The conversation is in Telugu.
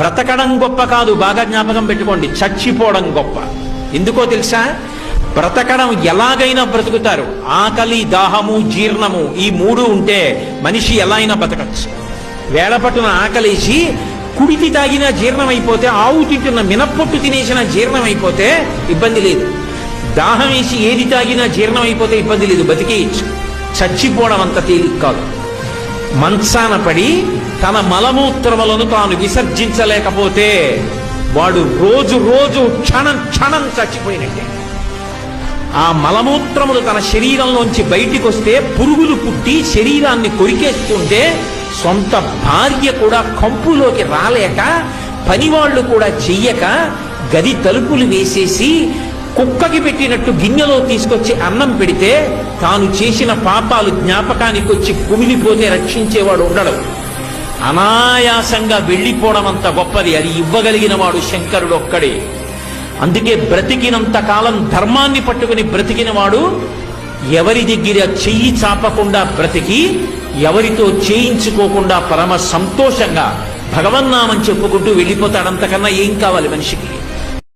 బ్రతకడం గొప్ప కాదు, బాగా జ్ఞాపకం పెట్టుకోండి, చచ్చిపోవడం గొప్ప. ఎందుకో తెలుసా? బ్రతకడం ఎలాగైనా బ్రతుకుతారు. ఆకలి, దాహము, జీర్ణము ఈ మూడు ఉంటే మనిషి ఎలా అయినా బ్రతకచ్చు. వేళపట్టున ఆకలేసి కుడితి తాగినా జీర్ణమైపోతే, ఆవు తింటున్న మినప్పొట్టు తినేసిన జీర్ణమైపోతే ఇబ్బంది లేదు. దాహం వేసి ఏది తాగినా జీర్ణమైపోతే ఇబ్బంది లేదు, బతికేయచ్చు. చచ్చిపోవడం అంత తేలిక కాదు. మంచాన పడి తన మలమూత్రములను తాను విసర్జించలేకపోతే వాడు రోజు రోజు క్షణం క్షణం చచ్చిపోయినట్టే. ఆ మలమూత్రములు తన శరీరంలోంచి బయటికి వస్తే పురుగులు పుట్టి శరీరాన్ని కొరికేస్తుంటే సొంత భార్య కూడా కంపులోకి రాలేక, పనివాళ్లు కూడా చెయ్యక, గది తలుపులు వేసేసి కుక్కకి పెట్టినట్టు గిన్నెలో తీసుకొచ్చి అన్నం పెడితే తాను చేసిన పాపాలు జ్ఞాపకానికి వచ్చి కుమిలిపోతే రక్షించేవాడు ఉండడు. అనాయాసంగా వెళ్ళిపోవడం అంత గొప్పది. అది ఇవ్వగలిగిన వాడు శంకరుడు ఒక్కడే. అందుకే బ్రతికినంత కాలం ధర్మాన్ని పట్టుకుని బ్రతికిన వాడు ఎవరి దగ్గర చెయ్యి చాపకుండా బ్రతికి, ఎవరితో చేయించుకోకుండా పరమ సంతోషంగా భగవన్నామని చెప్పుకుంటూ వెళ్ళిపోతాడు. అంతకన్నా ఏం కావాలి మనిషికి?